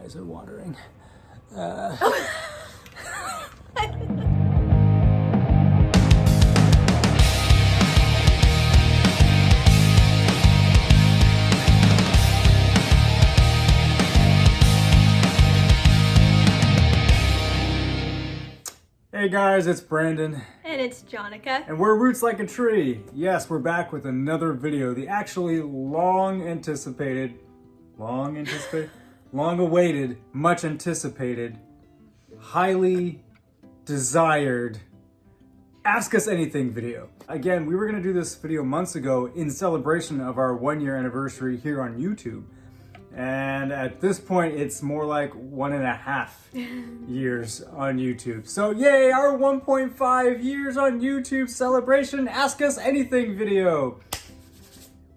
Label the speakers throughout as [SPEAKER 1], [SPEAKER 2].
[SPEAKER 1] eyes are watering. Hey guys, it's Brandon.
[SPEAKER 2] And it's Jonica.
[SPEAKER 1] And we're Roots Like a Tree. Yes, we're back with another video. The actually long-awaited, much anticipated, highly desired Ask Us Anything video. Again, we were gonna do this video months ago in celebration of our 1-year anniversary here on YouTube. And at this point, it's more like 1.5 years on YouTube. So yay, our 1.5 years on YouTube celebration Ask Us Anything video.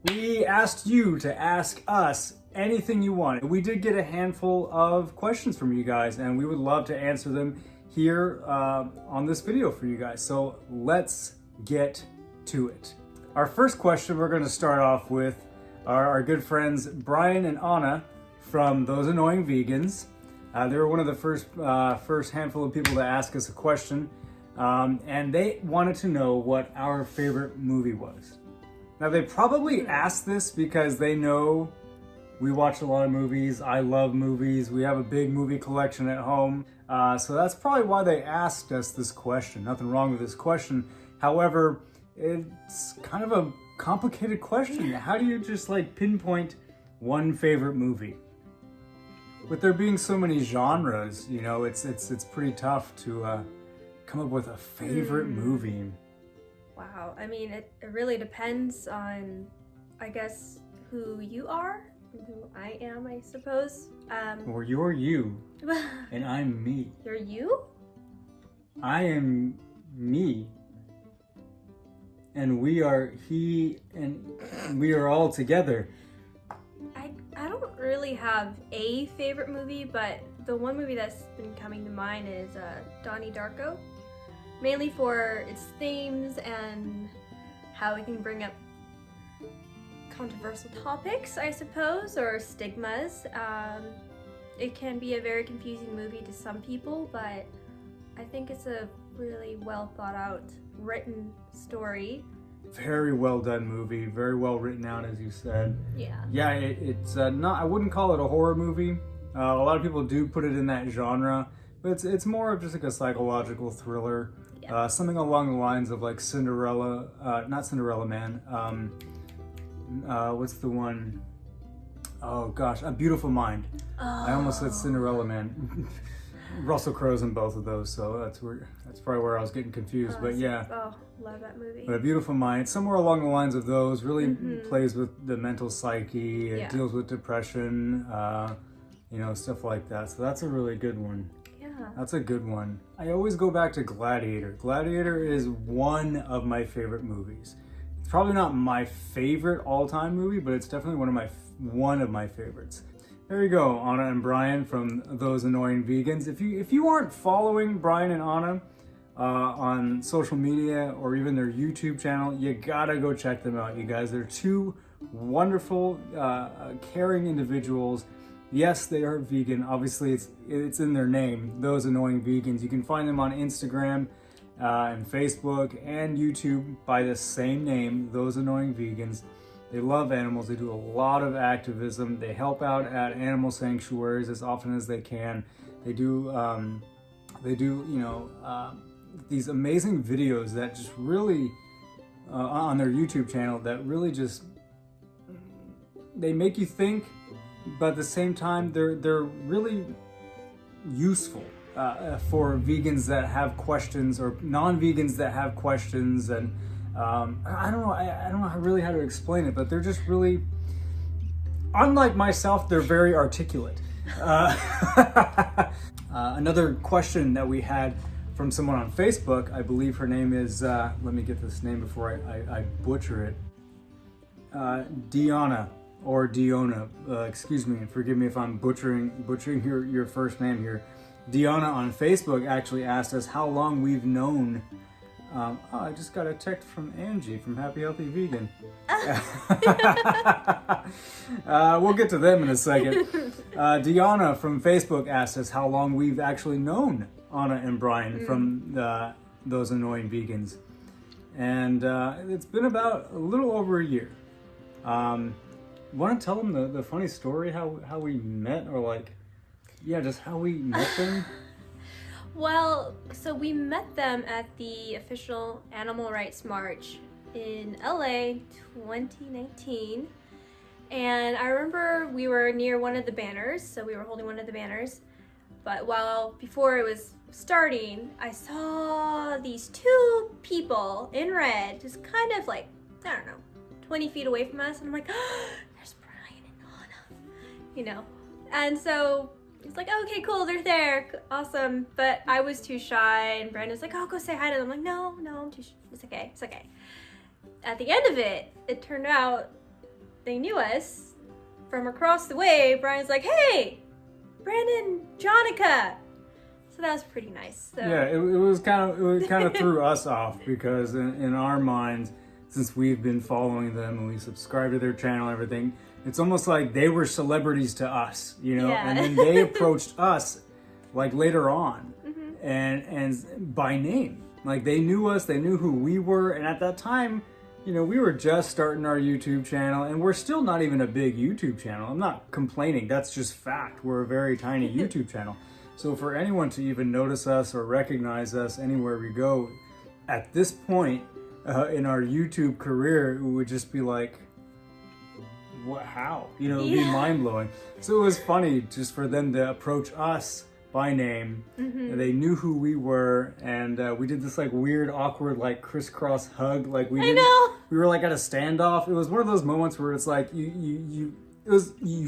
[SPEAKER 1] We asked you to ask us anything you want. We did get a handful of questions from you guys, and we would love to answer them here on this video for you guys. So let's get to it. Our first question we're going to start off with our good friends Brian and Anna from Those Annoying Vegans. They were one of the first handful of people to ask us a question, and they wanted to know what our favorite movie was. Now they probably asked this because they know we watch a lot of movies. I love movies. We have a big movie collection at home. So that's probably why they asked us this question. Nothing wrong with this question. However, it's kind of a complicated question. How do you just like pinpoint one favorite movie? With there being so many genres, you know, it's pretty tough to come up with a favorite movie.
[SPEAKER 2] Wow, I mean, it really depends on, I guess, who you are, and who I am, I suppose.
[SPEAKER 1] Or you're you, and I'm me.
[SPEAKER 2] You're you?
[SPEAKER 1] I am me. And we are he, and we are all together.
[SPEAKER 2] I don't really have a favorite movie, but the one movie that's been coming to mind is Donnie Darko. Mainly for its themes and how it can bring up controversial topics, I suppose, or stigmas. It can be a very confusing movie to some people, but I think it's a really well thought out, written story.
[SPEAKER 1] Very well done movie, very well written out, as you said.
[SPEAKER 2] Yeah.
[SPEAKER 1] Yeah, it's not. I wouldn't call it a horror movie. A lot of people do put it in that genre, but it's more of just like a psychological thriller. Yeah. Something along the lines of like Cinderella, not Cinderella Man. What's the one? Oh gosh, A Beautiful Mind. Oh. I almost said Cinderella Man. Russell Crowe's in both of those, so that's probably where I was getting confused. But yeah.
[SPEAKER 2] Oh, love that movie.
[SPEAKER 1] But A Beautiful Mind, somewhere along the lines of those, really plays with the mental psyche. It deals with depression, you know, stuff like that. So that's a really good one.
[SPEAKER 2] Yeah.
[SPEAKER 1] That's a good one. I always go back to Gladiator. Gladiator is one of my favorite movies. It's probably not my favorite all-time movie, but it's definitely one of my favorites. There you go, Anna and Brian from Those Annoying Vegans. If you aren't following Brian and Anna on social media or even their YouTube channel, you gotta go check them out, you guys. They're two wonderful, caring individuals. Yes, they are vegan. Obviously, it's in their name, Those Annoying Vegans. You can find them on Instagram and Facebook and YouTube by the same name, Those Annoying Vegans. They love animals. They do a lot of activism. They help out at animal sanctuaries as often as they can. They do you know, these amazing videos that just really, on their YouTube channel, that really just, they make you think, but at the same time, they're really useful for vegans that have questions or non-vegans that have questions. And I don't know really how to explain it, but they're just really, unlike myself, they're very articulate. Another question that we had from someone on Facebook, I believe her name is, let me get this name before I butcher it, Diana, or Diona, excuse me, and forgive me if I'm butchering your first name here. Diana on Facebook actually asked us how long we've known I just got a text from Angie from Happy Healthy Vegan. We'll get to them in a second. Deanna from Facebook asked us how long we've actually known Anna and Brian from Those Annoying Vegans. And it's been about a little over a year. Want to tell them the funny story, how we met, or like, yeah, just how we met them?
[SPEAKER 2] Well, so we met them at the official Animal Rights March in LA 2019. And I remember we were near one of the banners, so we were holding one of the banners. But before it was starting, I saw these two people in red, just kind of like, I don't know, 20 feet away from us. And I'm like, oh, there's Brian and Anna, you know. And so it's like, oh, okay, cool, they're there, awesome. But I was too shy, and Brandon's like, oh, go say hi to them. I'm like, no, I'm too shy. It's okay. At the end of it, it turned out they knew us from across the way. Brian's like, hey, Brandon, Jonica. So that was pretty nice. So.
[SPEAKER 1] Yeah, it kind of threw us off, because in our minds, since we've been following them and we subscribe to their channel and everything, it's almost like they were celebrities to us, you know.
[SPEAKER 2] Yeah.
[SPEAKER 1] And then they approached us like later on, and by name, like they knew us, they knew who we were, and at that time, you know, we were just starting our YouTube channel, and we're still not even a big YouTube channel. I'm not complaining, that's just fact. We're a very tiny YouTube channel. So for anyone to even notice us or recognize us anywhere we go, at this point in our YouTube career, it would just be like, what, how? You know, it would be mind-blowing. So it was funny just for them to approach us by name. They knew who we were, and we did this like weird, awkward, like crisscross hug. Like we were like at a standoff. It was one of those moments where it's like you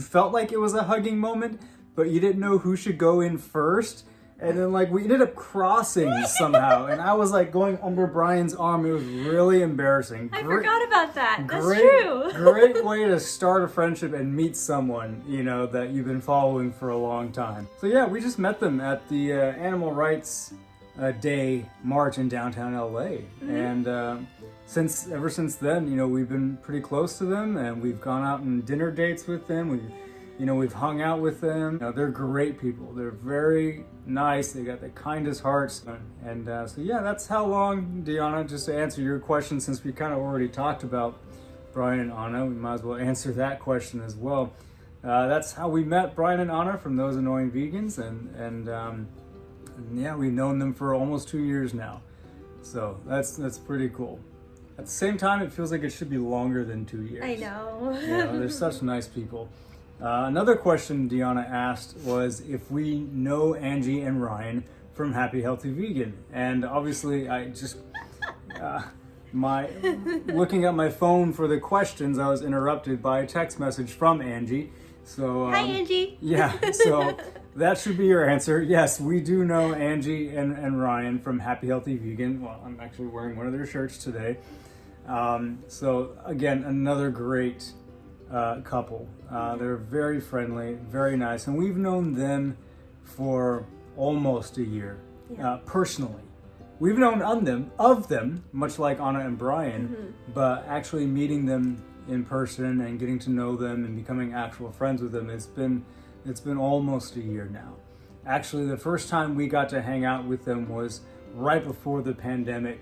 [SPEAKER 1] felt like it was a hugging moment, but you didn't know who should go in first. And then like we ended up crossing somehow, and I was like going under Brian's arm. It was really embarrassing.
[SPEAKER 2] I forgot about that. That's
[SPEAKER 1] true.
[SPEAKER 2] true.
[SPEAKER 1] Great way to start a friendship and meet someone, you know, that you've been following for a long time. So yeah, we just met them at the Animal Rights Day March in downtown LA, and ever since then, you know, we've been pretty close to them, and we've gone out on dinner dates with them. We've hung out with them. You know, they're great people. They're very nice. They got the kindest hearts. And so yeah, that's how long, Deanna, just to answer your question, since we kind of already talked about Brian and Anna, we might as well answer that question as well. That's how we met Brian and Anna from Those Annoying Vegans. And yeah, we've known them for almost 2 years now. So that's pretty cool. At the same time, it feels like it should be longer than 2 years.
[SPEAKER 2] I know.
[SPEAKER 1] Yeah, they're such nice people. Another question Deanna asked was if we know Angie and Ryan from Happy Healthy Vegan. And obviously I just, looking at my phone for the questions, I was interrupted by a text message from Angie. So
[SPEAKER 2] hi, Angie.
[SPEAKER 1] Yeah, so that should be your answer. Yes, we do know Angie and Ryan from Happy Healthy Vegan. Well, I'm actually wearing one of their shirts today. So again, another great couple. They're very friendly, very nice, and we've known them for almost a year, personally. We've known of them, much like Anna and Brian, but actually meeting them in person and getting to know them and becoming actual friends with them, it's been almost a year now. Actually, the first time we got to hang out with them was right before the pandemic.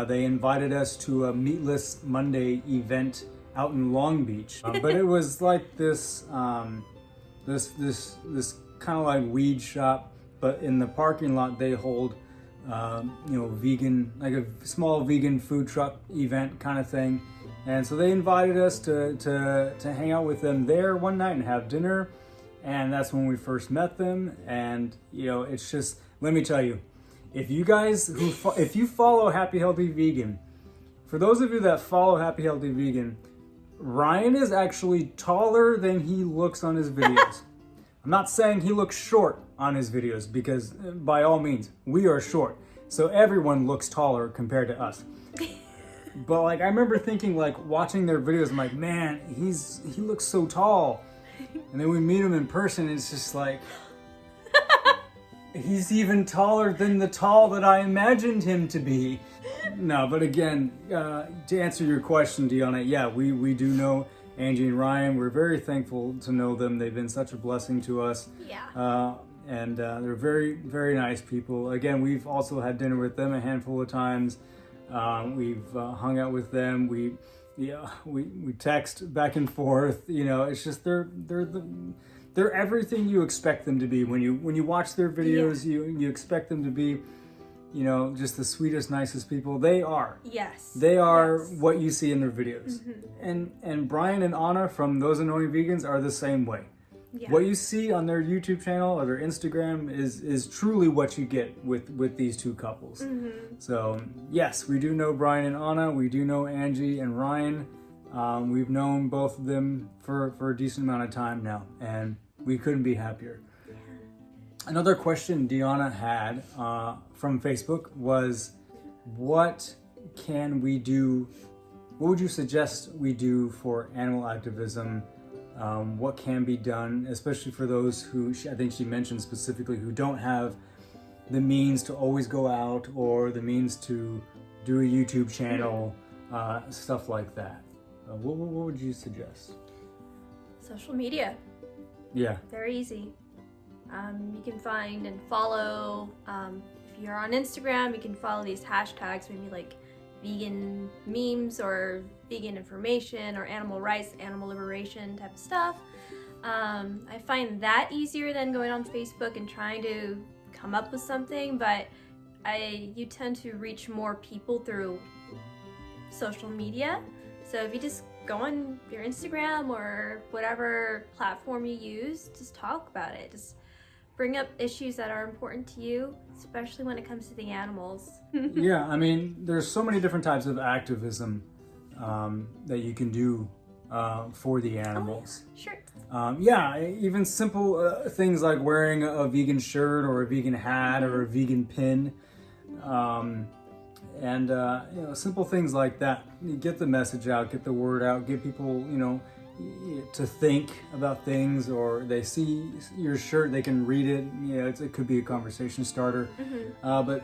[SPEAKER 1] They invited us to a Meatless Monday event out in Long Beach, but it was like this kind of like weed shop, but in the parking lot they hold vegan, like a small vegan food truck event kind of thing. And so they invited us to hang out with them there one night and have dinner, and that's when we first met them. And you know, it's just, let me tell you, if you follow Happy Healthy Vegan, for those of you that follow Happy Healthy Vegan, Ryan is actually taller than he looks on his videos. I'm not saying he looks short on his videos, because by all means, we are short. So everyone looks taller compared to us. But like, I remember thinking, like, watching their videos, I'm like, man, he looks so tall. And then we meet him in person, and it's just like, He's even taller than the tall that I imagined him to be. No, but again, to answer your question, Deanna, yeah, we do know Angie and Ryan. We're very thankful to know them. They've been such a blessing to us.
[SPEAKER 2] Yeah.
[SPEAKER 1] And they're very, very nice people. Again, we've also had dinner with them a handful of times. We've hung out with them. We text back and forth. You know, it's just they're everything you expect them to be. When you watch their videos, you expect them to be, you know, just the sweetest, nicest people. They are.
[SPEAKER 2] Yes.
[SPEAKER 1] They are what you see in their videos. And Brian and Anna from Those Annoying Vegans are the same way.
[SPEAKER 2] Yeah.
[SPEAKER 1] What you see on their YouTube channel or their Instagram is truly what you get with these two couples. So yes, we do know Brian and Anna. We do know Angie and Ryan. We've known both of them for a decent amount of time now, and we couldn't be happier. Another question Deanna had from Facebook was, what can we do? What would you suggest we do for animal activism? What can be done, especially for those who, I think she mentioned specifically, who don't have the means to always go out or the means to do a YouTube channel, stuff like that. What would you suggest?
[SPEAKER 2] Social media.
[SPEAKER 1] Yeah.
[SPEAKER 2] Very easy. You can find and follow, if you're on Instagram, you can follow these hashtags, maybe like vegan memes or vegan information or animal rights, animal liberation type of stuff. I find that easier than going on Facebook and trying to come up with something, but you tend to reach more people through social media. So if you just go on your Instagram or whatever platform you use, just talk about it. Just bring up issues that are important to you, especially when it comes to the animals.
[SPEAKER 1] Yeah, I mean, there's so many different types of activism that you can do for the animals.
[SPEAKER 2] Oh, sure.
[SPEAKER 1] Yeah, even simple things like wearing a vegan shirt or a vegan hat or a vegan pin. And you know, simple things like that. You get the message out, get the word out, get people, you know, to think about things, or they see your shirt, they can read it. You know, it could be a conversation starter. But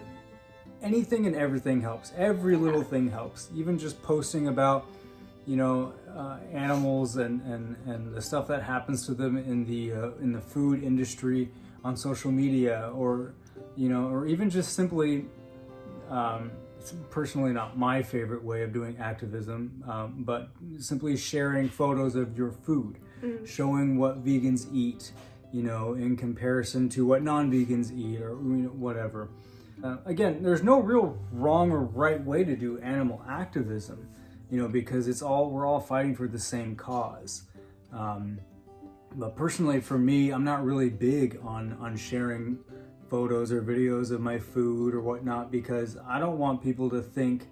[SPEAKER 1] anything and everything helps. Every little thing helps. Even just posting about, you know, animals and the stuff that happens to them in the food industry on social media, or you know, or even just simply. It's personally not my favorite way of doing activism, but simply sharing photos of your food, showing what vegans eat, you know, in comparison to what non-vegans eat, or you know, whatever. Again, there's no real wrong or right way to do animal activism, you know, because we're all fighting for the same cause. But personally, for me, I'm not really big on sharing photos or videos of my food or whatnot, because I don't want people to think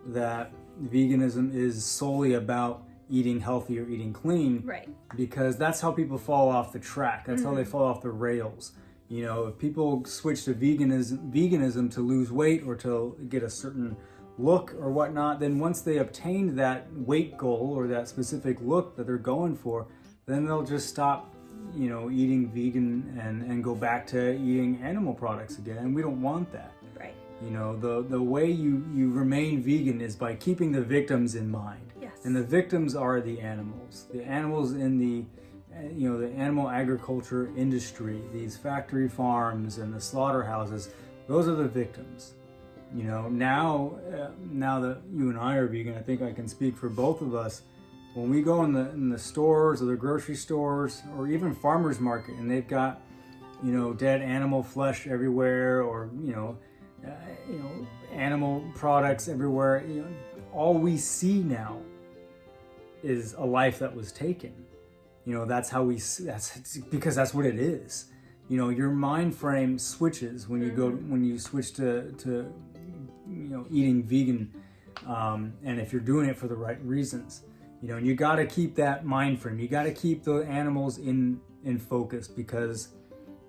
[SPEAKER 1] that veganism is solely about eating healthy or eating clean.
[SPEAKER 2] Right.
[SPEAKER 1] Because that's how people fall off the track. That's how they fall off the rails. You know, if people switch to veganism to lose weight or to get a certain look or whatnot, then once they obtain that weight goal or that specific look that they're going for, then they'll just stop, you know, eating vegan and go back to eating animal products again. And we don't want that.
[SPEAKER 2] Right.
[SPEAKER 1] You know, the way you remain vegan is by keeping the victims in mind.
[SPEAKER 2] Yes.
[SPEAKER 1] And the victims are the animals. The animals in the, you know, the animal agriculture industry, these factory farms and the slaughterhouses, those are the victims. You know, now that you and I are vegan, I think I can speak for both of us. When we go in the stores or the grocery stores or even farmers market, and they've got, you know, dead animal flesh everywhere, or you know, animal products everywhere, you know, all we see now is a life that was taken. You know, that's how that's because that's what it is. You know, your mind frame switches when you switch to you know, eating vegan, and if you're doing it for the right reasons. You know, and you got to keep that mind frame. You got to keep the animals in focus, because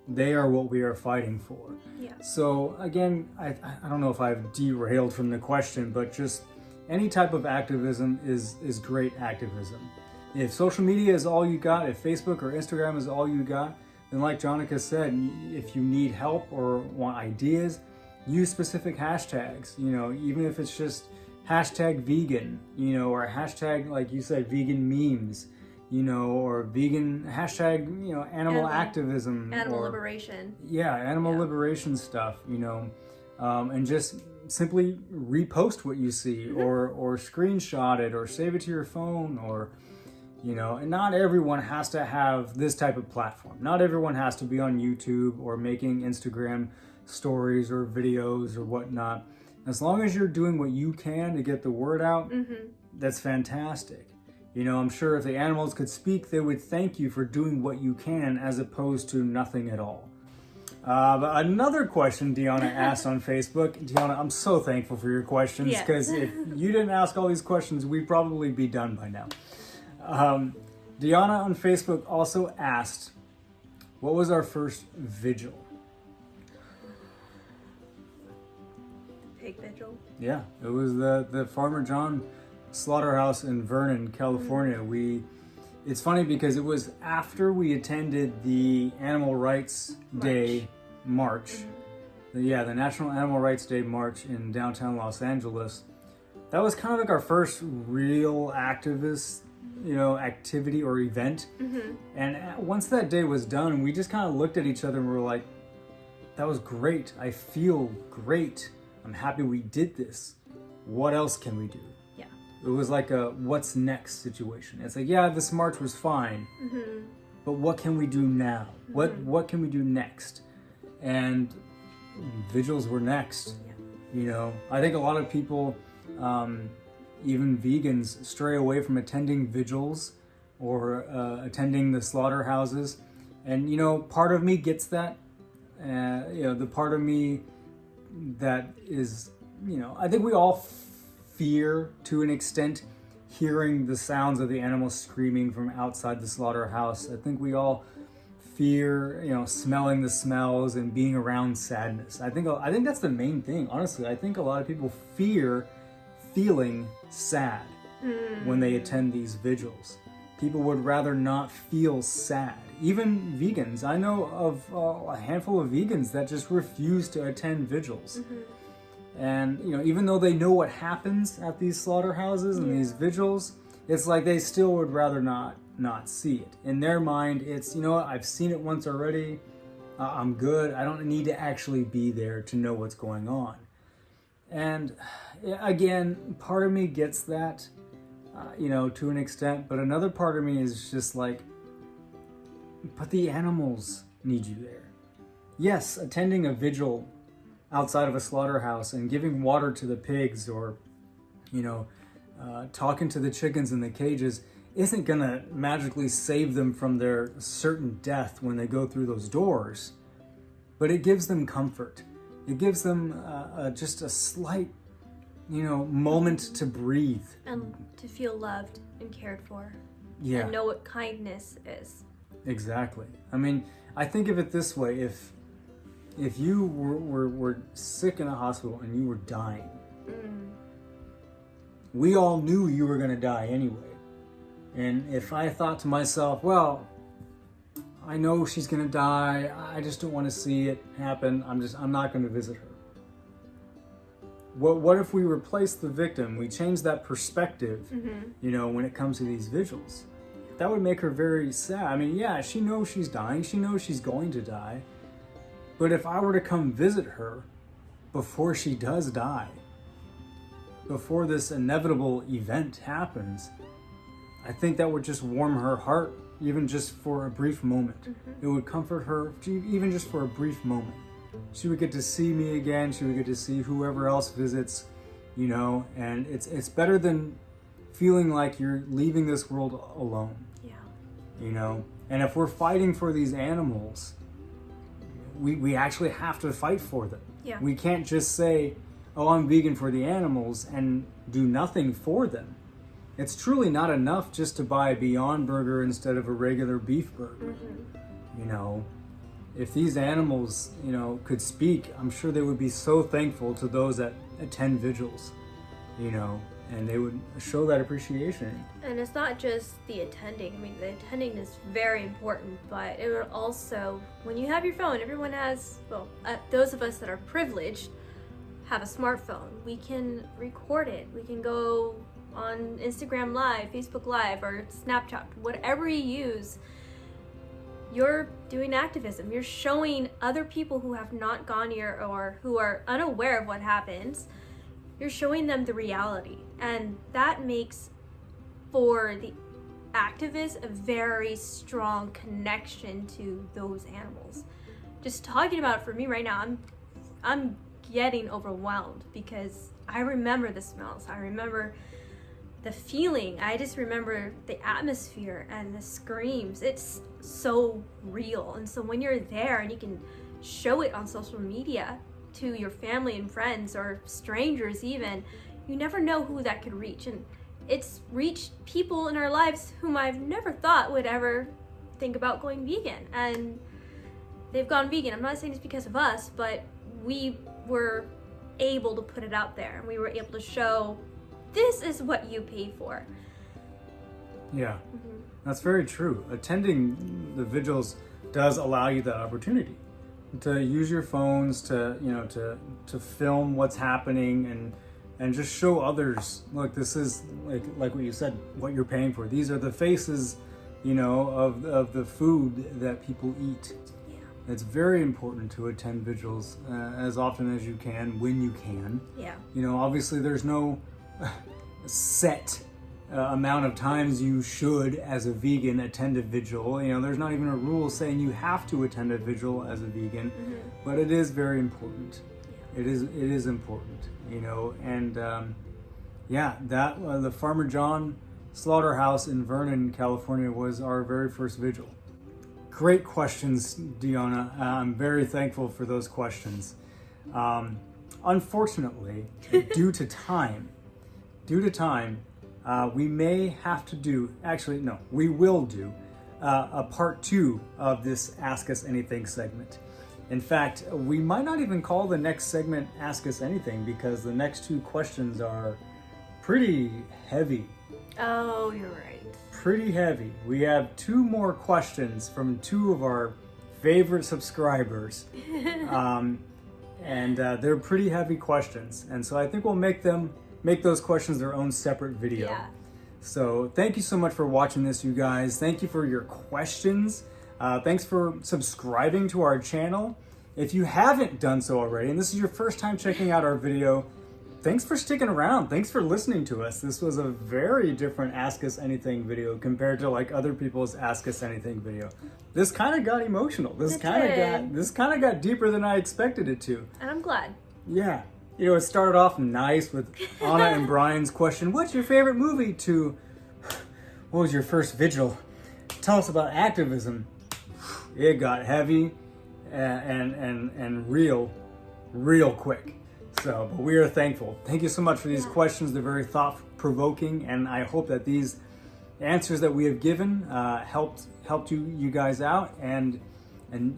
[SPEAKER 1] they are what we are fighting for.
[SPEAKER 2] Yeah.
[SPEAKER 1] So again, I don't know if I've derailed from the question, but just any type of activism is great activism. If social media is all you got, if Facebook or Instagram is all you got, And like Jonica said, if you need help or want ideas, use specific hashtags, you know, even if it's just hashtag vegan, you know, or hashtag, like you said, vegan memes, you know, or vegan hashtag, you know, animal activism.
[SPEAKER 2] Animal liberation.
[SPEAKER 1] Yeah, animal liberation stuff, you know, and just simply repost what you see or screenshot it or save it to your phone or, you know, and not everyone has to have this type of platform. Not everyone has to be on YouTube or making Instagram stories or videos or whatnot. As long as you're doing what you can to get the word out, that's fantastic. You know, I'm sure if the animals could speak, they would thank you for doing what you can as opposed to nothing at all. But another question Deanna asked on Facebook. Deanna, I'm so thankful for your questions because if you didn't ask all these questions, we'd probably be done by now. Deanna on Facebook also asked, what was our first vigil?
[SPEAKER 2] Pig vigil?
[SPEAKER 1] Yeah, it was the Farmer John slaughterhouse in Vernon, California. It's funny because it was after we attended the Animal Rights Day March. The National Animal Rights Day March in downtown Los Angeles. That was kind of like our first real activist, you know, activity or event. And once that day was done, we just kind of looked at each other and we were like, that was great. I feel great. I'm happy we did this. What else can we do?
[SPEAKER 2] Yeah.
[SPEAKER 1] It was like a what's next situation. It's like, yeah, this march was fine, but what can we do now? What can we do next? And vigils were next.
[SPEAKER 2] Yeah.
[SPEAKER 1] You know, I think a lot of people, even vegans, stray away from attending vigils or attending the slaughterhouses. And, you know, part of me gets that. You know, the part of me that is, you know, I think we all fear to an extent hearing the sounds of the animals screaming from outside the slaughterhouse. I think we all fear, you know, smelling the smells and being around sadness. I think that's the main thing, honestly. I think a lot of people fear feeling sad when they attend these vigils. People would rather not feel sad. Even vegans. I know of a handful of vegans that just refuse to attend vigils. And, you know, even though they know what happens at these slaughterhouses and these vigils, it's like they still would rather not see it. In their mind, it's, you know what, I've seen it once already. I'm good. I don't need to actually be there to know what's going on. And again, part of me gets that, you know, to an extent, but another part of me is just like, but the animals need you there. Yes, attending a vigil outside of a slaughterhouse and giving water to the pigs or, you know, talking to the chickens in the cages isn't gonna magically save them from their certain death when they go through those doors, but it gives them comfort. It gives them just a slight, you know, moment to breathe. And
[SPEAKER 2] to feel loved and cared for.
[SPEAKER 1] Yeah.
[SPEAKER 2] And know what kindness is.
[SPEAKER 1] Exactly. I mean, I think of it this way, if you were sick in a hospital and you were dying, we all knew you were gonna die anyway. And if I thought to myself, well, I know she's gonna die, I just don't want to see it happen, I'm not gonna visit her. What if we replace the victim? We change that perspective, you know, when it comes to these vigils. That would make her very sad. I mean, yeah, she knows she's dying, she knows she's going to die. But if I were to come visit her before she does die, before this inevitable event happens, I think that would just warm her heart, even just for a brief moment. It would comfort her, even just for a brief moment. She would get to see me again, she would get to see whoever else visits, you know, and it's better than feeling like you're leaving this world alone.
[SPEAKER 2] Yeah.
[SPEAKER 1] You know, and if we're fighting for these animals, we actually have to fight for them.
[SPEAKER 2] Yeah.
[SPEAKER 1] We can't just say, oh, I'm vegan for the animals and do nothing for them. It's truly not enough just to buy a Beyond Burger instead of a regular beef burger. You know, if these animals, you know, could speak, I'm sure they would be so thankful to those that attend vigils, you know, and they would show that appreciation.
[SPEAKER 2] And it's not just the attending. I mean, the attending is very important, but it would also, when you have your phone, everyone has, well, those of us that are privileged have a smartphone. We can record it. We can go on Instagram Live, Facebook Live, or Snapchat, whatever you use. You're doing activism. You're showing other people who have not gone here or who are unaware of what happens, you're showing them the reality. And that makes, for the activists, a very strong connection to those animals. Just talking about it for me right now, I'm getting overwhelmed because I remember the smells. I remember the feeling. I just remember the atmosphere and the screams. It's so real. And so when you're there and you can show it on social media to your family and friends or strangers even, you never know who that could reach. And it's reached people in our lives whom I've never thought would ever think about going vegan. And they've gone vegan. I'm not saying it's because of us, but we were able to put it out there and we were able to show this is what you pay for.
[SPEAKER 1] Yeah, that's very true. Attending the vigils does allow you that opportunity to use your phones to, you know, to film what's happening and just show others, look, this is like what you said, what you're paying for. These are the faces, you know, of the food that people eat.
[SPEAKER 2] Yeah.
[SPEAKER 1] It's very important to attend vigils as often as you can, when you can.
[SPEAKER 2] Yeah.
[SPEAKER 1] You know, obviously there's no set amount of times you should, as a vegan, attend a vigil. You know, there's not even a rule saying you have to attend a vigil as a vegan, but it is very important. Yeah. It is important, you know, and yeah, that the Farmer John Slaughterhouse in Vernon, California was our very first vigil. Great questions, Deanna. I'm very thankful for those questions. Unfortunately, due to time, we may have to do, actually, no, we will do a part 2 of this Ask Us Anything segment. In fact, we might not even call the next segment Ask Us Anything because the next 2 questions are pretty heavy.
[SPEAKER 2] Oh, you're right.
[SPEAKER 1] Pretty heavy. We have 2 more questions from 2 of our favorite subscribers. And they're pretty heavy questions. And so I think we'll make those questions their own separate video.
[SPEAKER 2] Yeah.
[SPEAKER 1] So thank you so much for watching this, you guys. Thank you for your questions. Thanks for subscribing to our channel. If you haven't done so already, and this is your first time checking out our video, thanks for sticking around. Thanks for listening to us. This was a very different Ask Us Anything video compared to like other people's Ask Us Anything video. This kind of got emotional. This kind of got deeper than I expected it to.
[SPEAKER 2] And I'm glad.
[SPEAKER 1] Yeah. You know, it started off nice with Anna and Brian's question, what's your favorite movie, to what was your first vigil? Tell us about activism. It got heavy and real quick. So, but we are thankful. Thank you so much for these questions. They're very thought-provoking, and I hope that these answers that we have given helped you guys out, and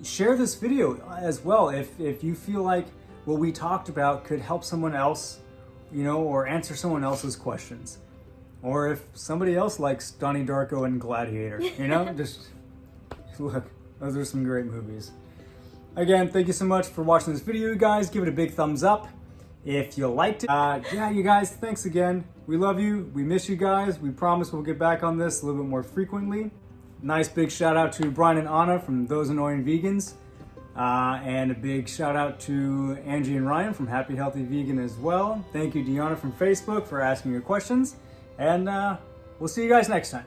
[SPEAKER 1] share this video as well if you feel like what we talked about could help someone else, you know, or answer someone else's questions. Or if somebody else likes Donnie Darko and Gladiator, you know, just look, those are some great movies. Again, thank you so much for watching this video, you guys. Give it a big thumbs up if you liked it. Yeah, you guys, thanks again. We love you. We miss you guys. We promise we'll get back on this a little bit more frequently. Nice big shout out to Brian and Anna from Those Annoying Vegans. And a big shout out to Angie and Ryan from Happy Healthy Vegan as well. Thank you, Deanna from Facebook, for asking your questions. And we'll see you guys next time.